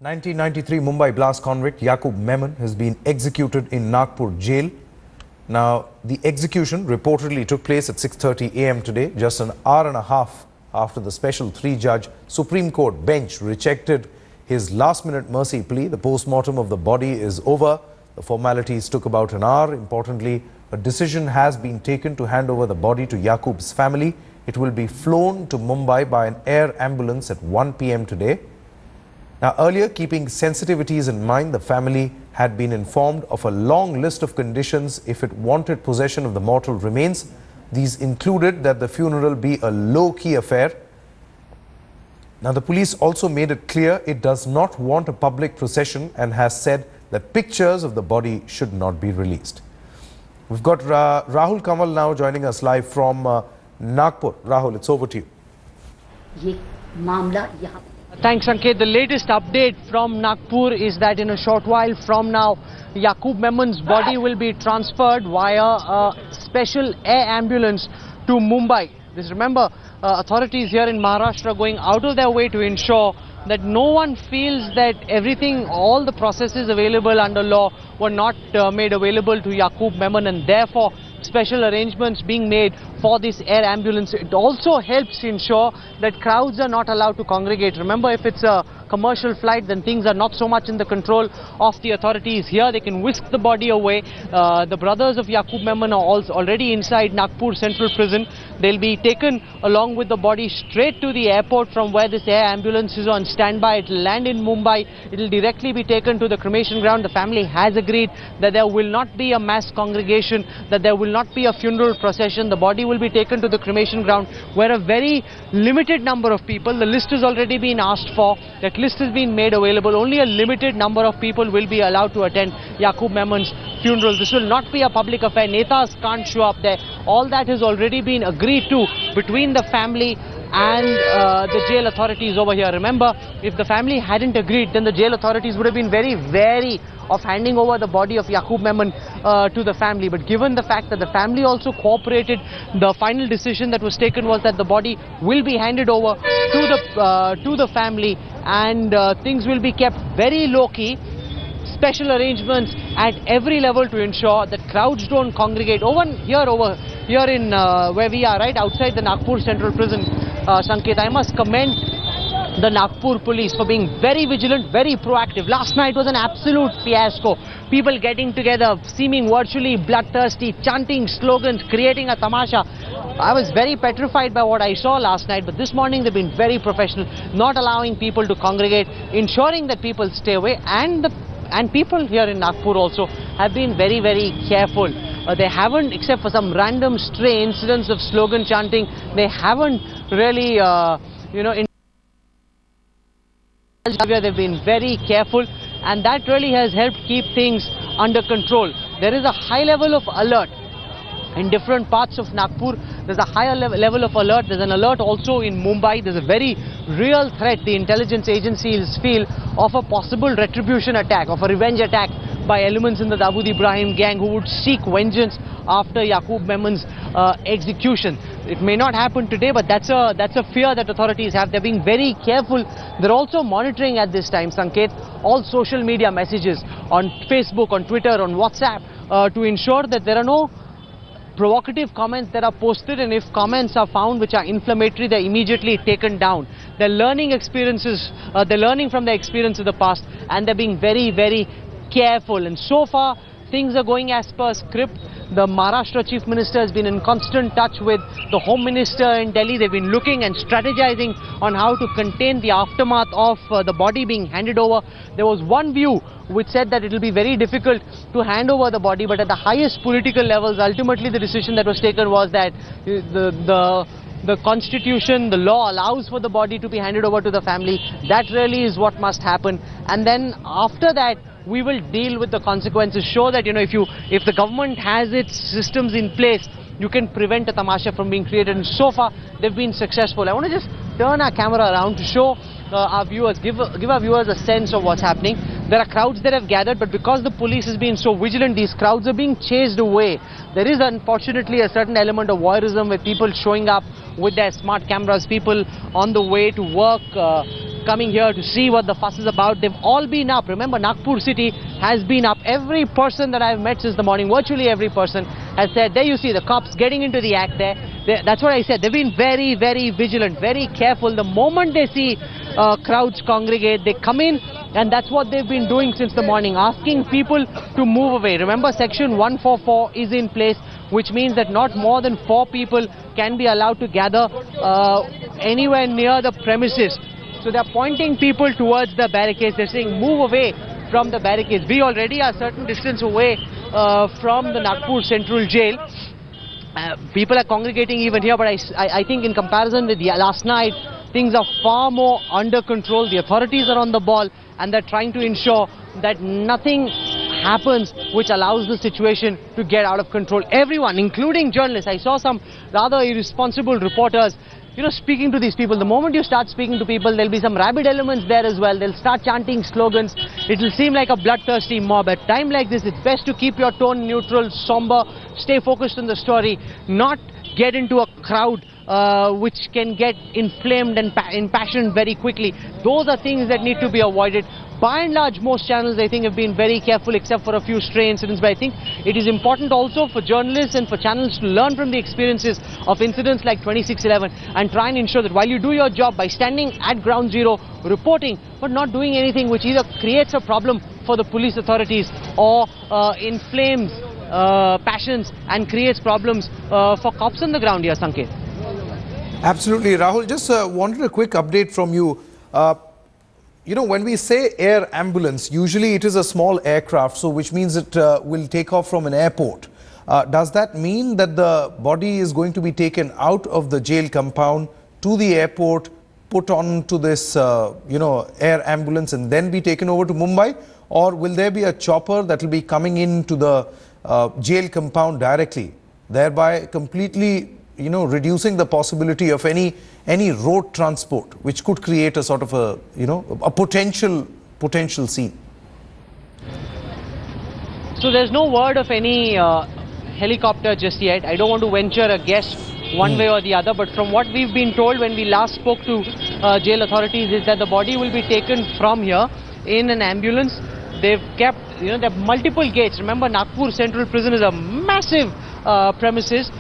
1993 Mumbai blast convict Yakub Memon has been executed in Nagpur jail. Now, the execution reportedly took place at 6:30 a.m. today, just an hour and a half after the special three-judge Supreme Court bench rejected his last-minute mercy plea. The post-mortem of the body is over. The formalities took about an hour. Importantly, a decision has been taken to hand over the body to Yakub's family. It will be flown to Mumbai by an air ambulance at 1 p.m. today. Now, earlier, keeping sensitivities in mind, the family had been informed of a long list of conditions if it wanted possession of the mortal remains. These included that the funeral be a low-key affair. Now, the police also made it clear it does not want a public procession and has said that pictures of the body should not be released. We've got Rahul Kamal now joining us live from Nagpur. Rahul, it's over to you. Thanks, Sanket. The latest update from Nagpur is that in a short while from now, Yakub Memon's body will be transferred via a special air ambulance to Mumbai. Remember, authorities here in Maharashtra are going out of their way to ensure that no one feels that all the processes available under law were not made available to Yakub Memon, and therefore special arrangements being made for this air ambulance. It also helps ensure that crowds are not allowed to congregate. Remember, if it's a commercial flight, then things are not so much in the control of the authorities. Here they can whisk the body away. The brothers of Yakub Memon are already inside Nagpur Central Prison. They'll be taken along with the body straight to the airport from where this air ambulance is on standby. It will land in Mumbai. It will directly be taken to the cremation ground. The family has agreed that there will not be a mass congregation, that there will not be a funeral procession. The body will be taken to the cremation ground where a very limited number of people, the list has already been asked for, that list has been made available. Only a limited number of people will be allowed to attend Yakub Memon's funeral. This will not be a public affair. Netas can't show up there. All that has already been agreed to between the family and the jail authorities over here. Remember, if the family hadn't agreed, then the jail authorities would have been very wary of handing over the body of Yakub Memon to the family. But given the fact that the family also cooperated, the final decision that was taken was that the body will be handed over to the family, and things will be kept very low-key. Special arrangements at every level to ensure that crowds don't congregate. Over here in where we are, right outside the Nagpur Central Prison, Sanket, I must commend the Nagpur police for being very vigilant, very proactive. Last night was an absolute fiasco. People getting together, seeming virtually bloodthirsty, chanting slogans, creating a tamasha. I was very petrified by what I saw last night, but this morning they've been very professional, not allowing people to congregate, ensuring that people stay away, and people here in Nagpur also have been very, very careful. They haven't, except for some random stray incidents of slogan chanting, they haven't really, they've been very careful, and that really has helped keep things under control. There is a high level of alert in different parts of Nagpur. There's a higher level of alert. There's an alert also in Mumbai. There's a very real threat, the intelligence agencies feel, of a possible retribution attack, of a revenge attack by elements in the Dawood Ibrahim gang who would seek vengeance after Yakub Memon's execution. It may not happen today, but that's a fear that authorities have. They're being very careful. They're also monitoring at this time, Sanket, all social media messages on Facebook, on Twitter, on WhatsApp, to ensure that there are no provocative comments that are posted, and if comments are found which are inflammatory, they're immediately taken down. They're learning experiences, they're learning from their experience of the past, and they're being very, very careful. And so far, things are going as per script. The Maharashtra Chief Minister has been in constant touch with the Home Minister in Delhi. They've been looking and strategizing on how to contain the aftermath of the body being handed over. There was one view which said that it will be very difficult to hand over the body, but at the highest political levels, ultimately the decision that was taken was that the constitution, the law allows for the body to be handed over to the family. That really is what must happen. And then after that, we will deal with the consequences. Show that, if the government has its systems in place, you can prevent a tamasha from being created. And so far, they've been successful. I want to just turn our camera around to show our viewers, give our viewers a sense of what's happening. There are crowds that have gathered, but because the police has been so vigilant, these crowds are being chased away. There is unfortunately a certain element of voyeurism with people showing up with their smart cameras, people on the way to work, coming here to see what the fuss is about. They've all been up. Remember, Nagpur city has been up. Every person that I've met since the morning, virtually every person, has said, there you see the cops getting into the act there. That's what I said. They've been very, very vigilant, very careful. The moment they see crowds congregate, they come in, and that's what they've been doing since the morning, asking people to move away. Remember, section 144 is in place, which means that not more than 4 people can be allowed to gather anywhere near the premises. So they're pointing people towards the barricades. They're saying, move away from the barricades. We already are a certain distance away from the Nagpur Central Jail. People are congregating even here, but I think in comparison with last night, things are far more under control. The authorities are on the ball, and they're trying to ensure that nothing happens which allows the situation to get out of control. Everyone, including journalists, I saw some rather irresponsible reporters, speaking to these people. The moment you start speaking to people, there'll be some rabid elements there as well. They'll start chanting slogans. It'll seem like a bloodthirsty mob. At a time like this, it's best to keep your tone neutral, somber, stay focused on the story, not get into a crowd which can get inflamed and impassioned very quickly. Those are things that need to be avoided. By and large, most channels, I think, have been very careful, except for a few stray incidents. But I think it is important also for journalists and for channels to learn from the experiences of incidents like 26/11 and try and ensure that while you do your job by standing at ground zero, reporting, but not doing anything which either creates a problem for the police authorities or inflames passions and creates problems for cops on the ground here, Sanket. Absolutely. Rahul, just wanted a quick update from you. When we say air ambulance, usually it is a small aircraft, so which means it will take off from an airport. Does that mean that the body is going to be taken out of the jail compound to the airport, put on to this, air ambulance and then be taken over to Mumbai? Or will there be a chopper that will be coming into the jail compound directly, thereby completely reducing the possibility of any road transport, which could create a sort of a potential scene? So there's no word of any helicopter just yet. I don't want to venture a guess one way or the other, but from what we've been told when we last spoke to jail authorities is that the body will be taken from here in an ambulance. They've kept, there are multiple gates. Remember, Nagpur Central Prison is a massive premises.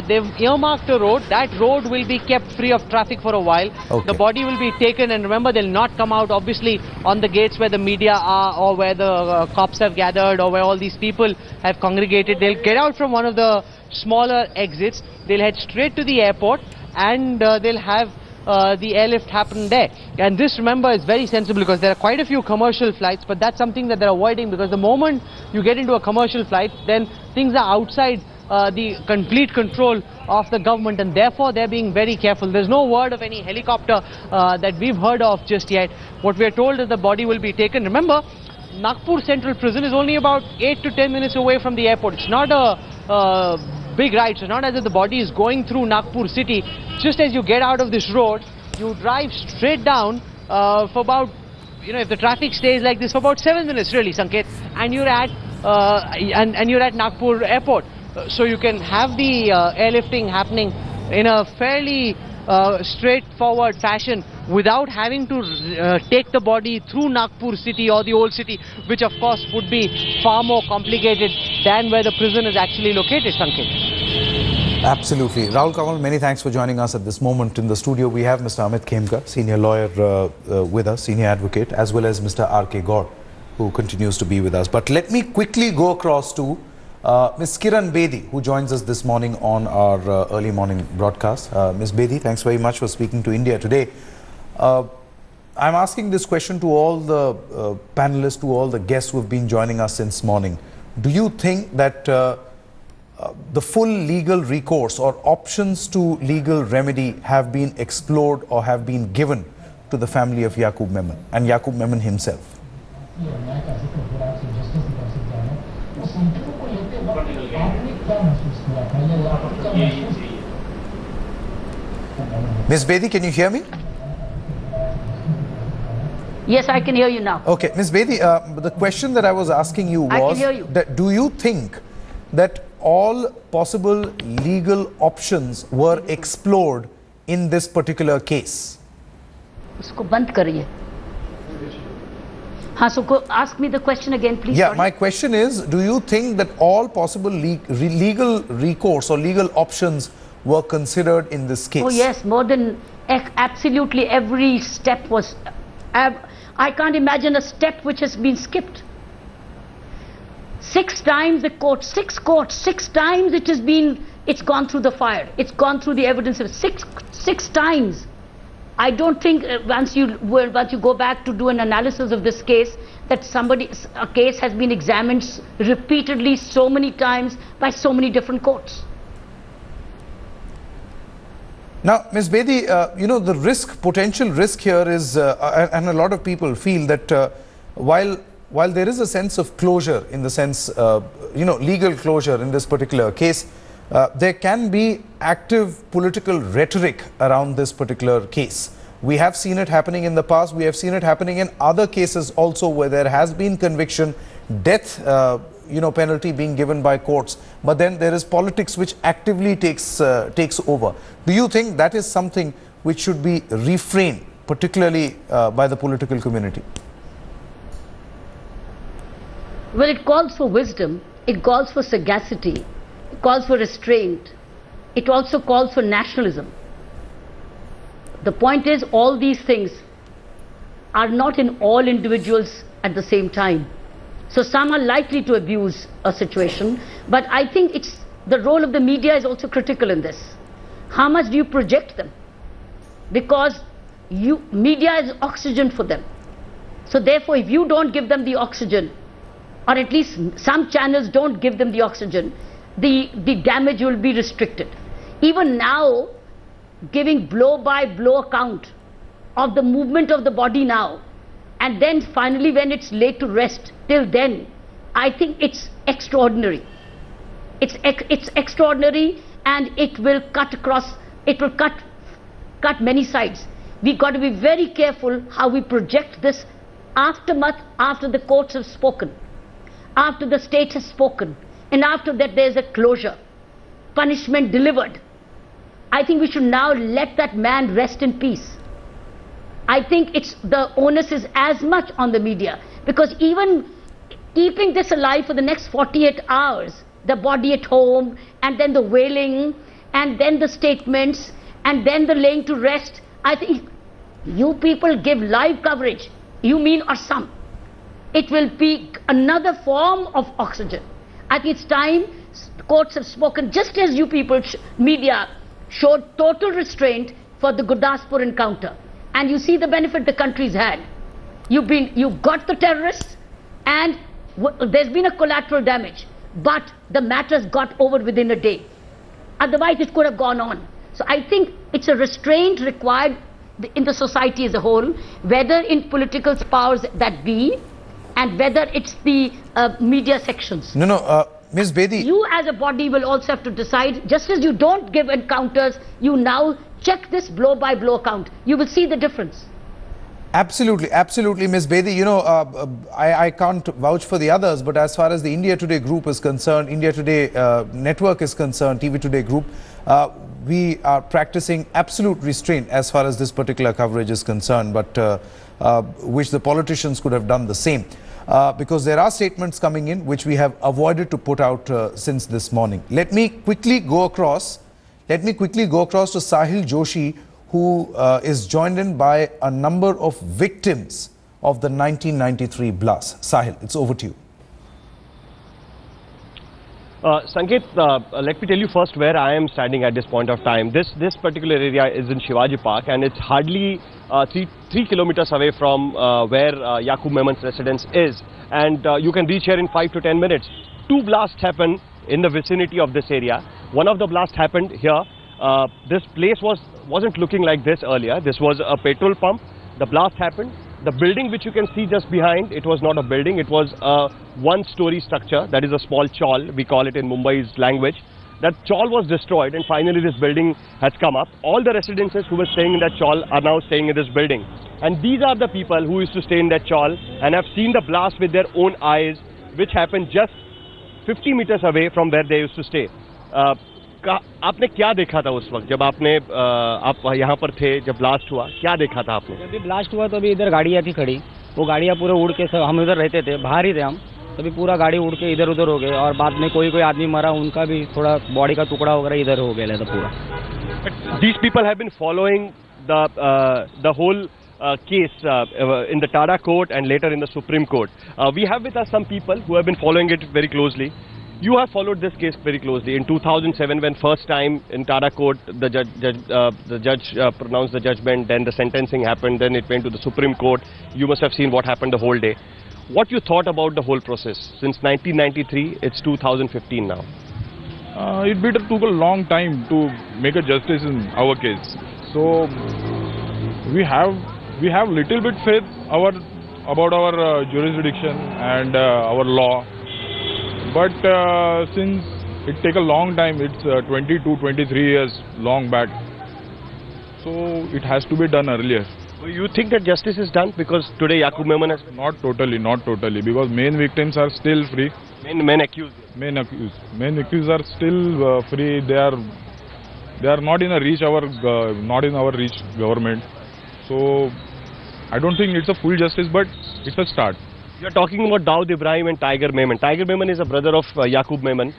They've earmarked a road. That road will be kept free of traffic for a while. Okay. The body will be taken, and remember, they'll not come out obviously on the gates where the media are or where the cops have gathered or where all these people have congregated. They'll get out from one of the smaller exits. They'll head straight to the airport, and they'll have the airlift happen there. And this, remember, is very sensible because there are quite a few commercial flights, but that's something that they're avoiding, because the moment you get into a commercial flight, then things are outside the complete control of the government, and therefore they're being very careful. There's no word of any helicopter that we've heard of just yet. What we're told is the body will be taken. Remember, Nagpur Central Prison is only about 8 to 10 minutes away from the airport. It's not a big ride, so not as if the body is going through Nagpur city. Just as you get out of this road, you drive straight down for about, if the traffic stays like this, for about 7 minutes really, Sanket, and you're at you're at Nagpur airport. So you can have the airlifting happening in a fairly straightforward fashion without having to take the body through Nagpur city or the old city, which of course would be far more complicated than where the prison is actually located, Sanket. Absolutely. Rahul Kamal, many thanks for joining us at this moment. In the studio we have Mr. Amit Khemka, senior lawyer with us, senior advocate, as well as Mr. R.K. Gaur, who continues to be with us. But let me quickly go across to Ms. Kiran Bedi, who joins us this morning on our early morning broadcast. Ms. Bedi, thanks very much for speaking to India today. I'm asking this question to all the panelists, to all the guests who have been joining us since morning. Do you think that the full legal recourse or options to legal remedy have been explored or have been given to the family of Yakub Memon and Yakub Memon himself? Ms. Bedi, can you hear me? Yes, I can hear you now. Okay, Ms. Bedi, the question that I was asking you was, that do you think that all possible legal options were explored in this particular case? उसको बंद करिए. हाँ, so ask me the question again, please. Yeah, sorry. my question is, do you think that all possible legal recourse or legal options were considered in this case? Oh yes, more than absolutely every step was. I can't imagine a step which has been skipped. 6 times the court, 6 courts, 6 times it's gone through the fire. It's gone through the evidence of 6 times. I don't think once you go back to do an analysis of this case, that a case has been examined repeatedly so many times by so many different courts. Now, Ms. Bedi, you know, the potential risk here is, and a lot of people feel that while there is a sense of closure, in the sense, you know, legal closure in this particular case, there can be active political rhetoric around this particular case. We have seen it happening in the past. We have seen it happening in other cases also where there has been conviction, death, you know, penalty being given by courts. But then there is politics which actively takes over. Do you think that is something which should be refrained, particularly by the political community? Well, it calls for wisdom. It calls for sagacity. It calls for restraint. It also calls for nationalism. The point is, all these things are not in all individuals at the same time. So some are likely to abuse a situation, but I think it's the role of the media is also critical in this. How much do you project them? Because media is oxygen for them. So therefore, if you don't give them the oxygen, or at least some channels don't give them the oxygen, the damage will be restricted. Even now, giving blow-by-blow account of the movement of the body now, and then finally when it's laid to rest, till then, I think it's extraordinary. It's extraordinary, and it will cut across, it will cut many sides. We've got to be very careful how we project this aftermath after the courts have spoken, after the state has spoken, and after that there's a closure, punishment delivered. I think we should now let that man rest in peace. I think the onus is as much on the media, because even keeping this alive for the next 48 hours, the body at home, and then the wailing, and then the statements, and then the laying to rest, I think you people give live coverage, you mean, or some. It will be another form of oxygen. I think it's time. Courts have spoken, just as you people, media, showed total restraint for the Gurdaspur encounter. And you see the benefit the country's had. You got the terrorists, and there's been a collateral damage, but the matters got over within a day. Otherwise, it could have gone on. So I think it's a restraint required in the society as a whole, whether in political powers that be, and whether it's the media sections. Ms. Bedi. You as a body will also have to decide, just as you don't give encounters, you now check this blow-by-blow account. You will see the difference. Absolutely, absolutely, Ms. Bedi. You know, I can't vouch for the others, but as far as the India Today group is concerned, India Today network is concerned, TV Today group, we are practicing absolute restraint as far as this particular coverage is concerned, but which the politicians could have done the same. Because there are statements coming in which we have avoided to put out since this morning. Let me quickly go across to Sahil Joshi, who is joined in by a number of victims of the 1993 blast. Sahil, it's over to you. Sanket, let me tell you first where I am standing at this point of time. This particular area is in Shivaji Park, and it's hardly 3 kilometers away from where Yakub Memon's residence is, and you can reach here in 5 to 10 minutes. 2 blasts happened in the vicinity of this area. One of the blasts happened here. This place wasn't looking like this earlier. This was a petrol pump. The blast happened. The building which you can see just behind, it was not a building, it was a 1-story structure, that is a small chawl, we call it in Mumbai's language. That chawl was destroyed, and finally this building has come up. All the residences who were staying in that chawl are now staying in this building. And these are the people who used to stay in that chawl and have seen the blast with their own eyes, which happened just 50 meters away from where they used to stay. आपने क्या देखा था उस वक्त जब आप यहाँ पर थे, जब ब्लास्ट हुआ, क्या देखा था आपने? जब भी ब्लास्ट हुआ तो अभी इधर गाड़ियाँ थी खड़ी, वो गाड़ियाँ पूरे उड़ के, हम इधर रहते थे, बाहर ही थे हम, तभी पूरा गाड़ी उड़ के इधर उधर हो गए और बाद में कोई आदमी मरा, उनका भी थोड़ा बॉडी का टुकड़ा वगैरह इधर हो गया था पूरा. These people have been following the whole case in the Tara court and later in the Supreme Court. We have with us some people who have been following it very closely. You have followed this case very closely. In 2007, when first time in Tara court the judge pronounced the judgment, then the sentencing happened, then it went to the Supreme Court. You must have seen what happened the whole day. What you thought about the whole process? Since 1993, it's 2015 now. It took a long time to make a justice in our case. So we have little bit faith about our jurisdiction and our law. But since it take a long time, it's 22, 23 years long back. So it has to be done earlier. So you think that justice is done because today Yakub Memon has... Not totally, because main victims are still free. Main accused. Main accused are still free. They are not in our reach government. So I don't think it's a full justice, but it's a start. You are talking about Dawood Ibrahim and Tiger Memon. Tiger Memon is a brother of Yakub Memon.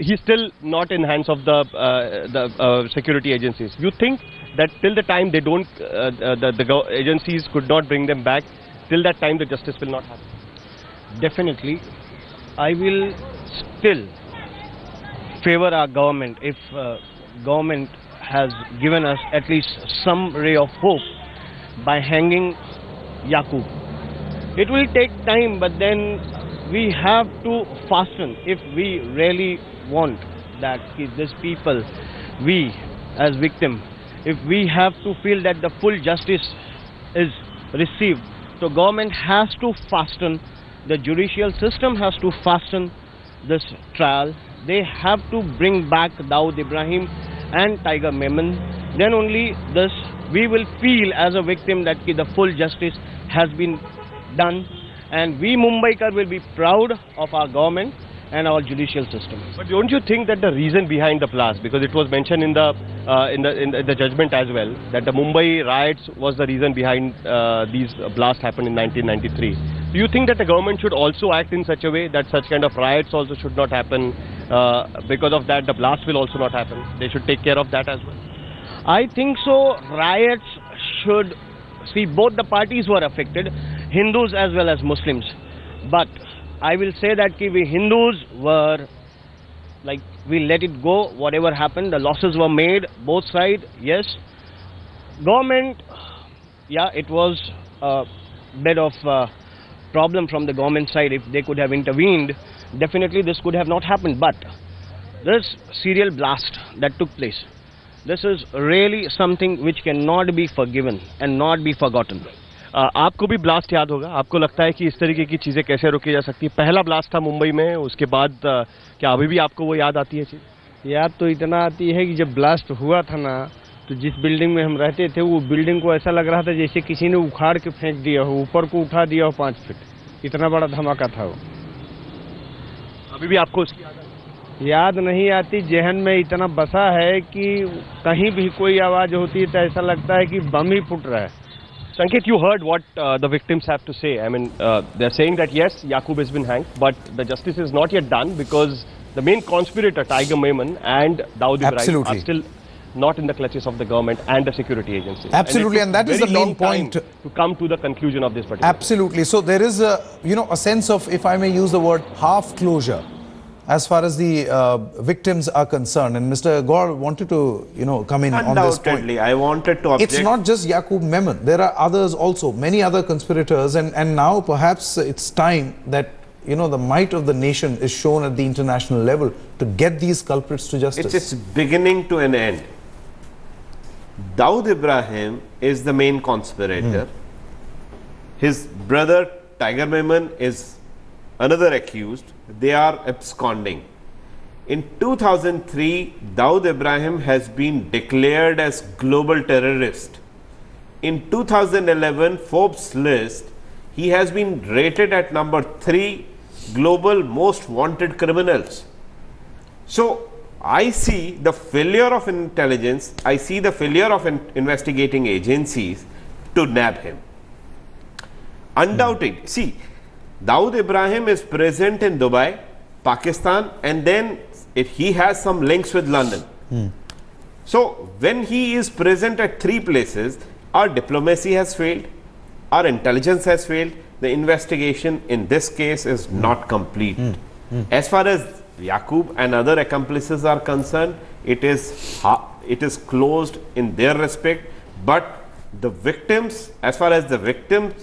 He's still not in hands of the security agencies. You think that till the time they don't, the agencies could not bring them back, till that time the justice will not happen? Definitely. I will still favor our government if government has given us at least some ray of hope by hanging Yakub. It will take time, but then we have to fasten if we really want that these people, we as victim, if we have to feel that the full justice is received, so government has to fasten, the judicial system has to fasten this trial. They have to bring back Dawood Ibrahim and Tiger Memon. Then only this we will feel as a victim that the full justice has been done, and we Mumbaikar will be proud of our government and our judicial system. But don't you think that the reason behind the blast, because it was mentioned in the judgment as well, that the Mumbai riots was the reason behind these blasts happened in 1993. Do you think that the government should also act in such a way that such kind of riots also should not happen? Because of that, the blast will also not happen. They should take care of that as well. I think so. Riots should see, both the parties were affected, Hindus as well as Muslims. But I will say that we Hindus were like, we let it go, whatever happened, the losses were made, both sides, yes. Government, yeah, it was a bit of problem from the government side. If they could have intervened, definitely this could have not happened. But this serial blast that took place, this is really something which cannot be forgiven and not be forgotten. आपको भी blast याद होगा, आपको लगता है कि इस तरीके की चीज़ें कैसे रोकी जा सकती है? पहला ब्लास्ट था मुंबई में, उसके बाद क्या अभी भी आपको वो याद आती है चीज़? याद तो इतना आती है कि जब ब्लास्ट हुआ था ना, तो जिस बिल्डिंग में हम रहते थे, वो बिल्डिंग को ऐसा लग रहा था जैसे किसी ने उखाड़ के फेंक दिया हो, ऊपर को उठा दिया हो 5 फीट, इतना बड़ा धमाका था वो. अभी भी आपको उसकी याद नहीं आती, जहन में इतना बसा है कि कहीं भी कोई आवाज़ होती है तो ऐसा लगता है कि बम ही फूट रहा है. Sanket, you heard what the victims have to say. I mean, they're saying that yes, Yakub has been hanged, but the justice is not yet done because the main conspirator, Tiger Memon and Dawood Ibrahim, are still not in the clutches of the government and the security agencies. Absolutely, and that is the main point. To come to the conclusion of this particular. Absolutely. So there is a, a sense of, if I may use the word, half closure as far as the victims are concerned. And Mr. Gaur wanted to, come in on this point. Undoubtedly, I wanted to object. It's not just Yakub Memon. There are others also, many other conspirators. And now perhaps it's time that, the might of the nation is shown at the international level to get these culprits to justice. It's beginning to an end. Dawood Ibrahim is the main conspirator. His brother Tiger Memon is another accused. They are absconding. In 2003, Dawood Ibrahim has been declared as global terrorist. In 2011 Forbes list, he has been rated at number 3 global most wanted criminals. So I see the failure of intelligence, I see the failure of investigating agencies to nab him. Undoubted. See, Dawood Ibrahim is present in Dubai, Pakistan, and then he has some links with London. So, when he is present at three places, our diplomacy has failed, our intelligence has failed, the investigation in this case is not complete. As far as Yakub and other accomplices are concerned, it is closed in their respect, but the victims, as far as the victims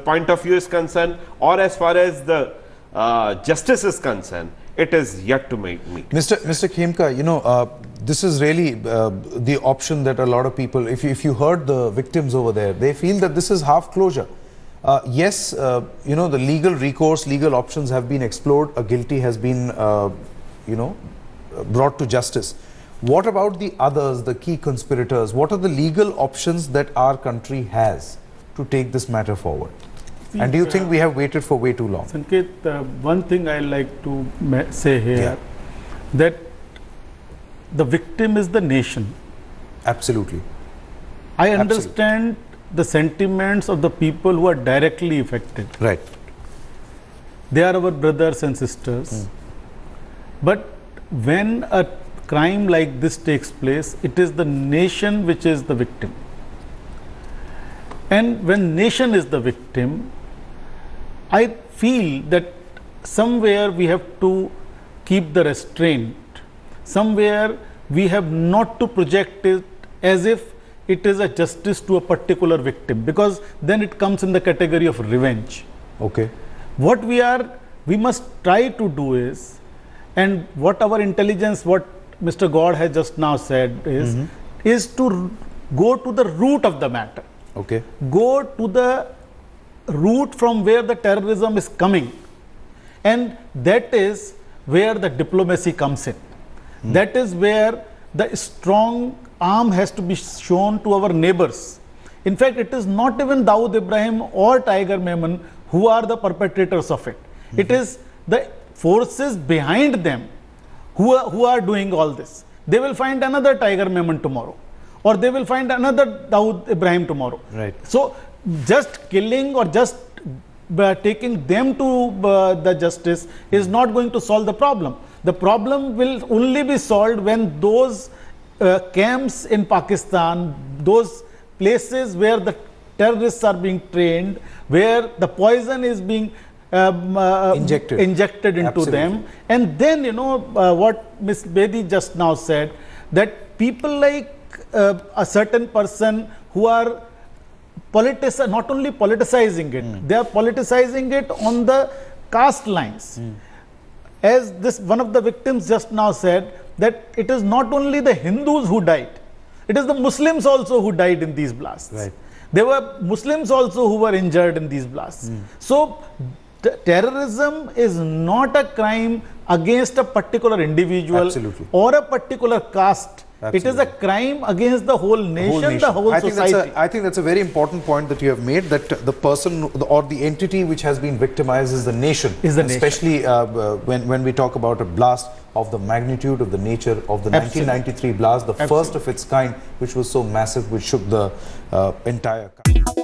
point of view is concerned, or as far as the justice is concerned, it is yet to meet. Mr. Khemka, you know, this is really the option that a lot of people, if you heard the victims over there, they feel that this is half closure. Yes, you know, the legal recourse, legal options have been explored. A guilty has been, you know, brought to justice. What about the others, the key conspirators? What are the legal options that our country has to take this matter forward? And do you think we have waited for way too long? Sanket, one thing I like to say here, that the victim is the nation. Absolutely. I understand the sentiments of the people who are directly affected. Right. They are our brothers and sisters. But when a crime like this takes place, it is the nation which is the victim. And when nation is the victim, I feel that somewhere we have to keep the restraint. Somewhere we have not to project it as if it is a justice to a particular victim, because then it comes in the category of revenge. Okay. What we must try to do is, and what our intelligence, what Mr. God has just now said is to go to the root of the matter. Okay. Go to the root from where the terrorism is coming, and that is where the diplomacy comes in. That is where the strong arm has to be shown to our neighbors. In fact, it is not even Dawood Ibrahim or Tiger Memon who are the perpetrators of it. It is the forces behind them who are doing all this. They will find another Tiger Memon tomorrow, or they will find another Dawood Ibrahim tomorrow. Right. So, just killing or just taking them to the justice is not going to solve the problem. The problem will only be solved when those camps in Pakistan, those places where the terrorists are being trained, where the poison is being injected into them, and then, you know, what Ms. Bedi just now said, that people like a certain person who are not only politicizing it, they are politicizing it on the caste lines. As this one of the victims just now said, that it is not only the Hindus who died, it is the Muslims also who died in these blasts. Right. There were Muslims also who were injured in these blasts. So, terrorism is not a crime against a particular individual or a particular caste. It is a crime against the whole nation, the whole society. I think that's a very important point that you have made, that the person or the entity which has been victimized is the nation. Especially when we talk about a blast of the magnitude, of the nature of the 1993 blast, the first of its kind, which was so massive, which shook the entire country.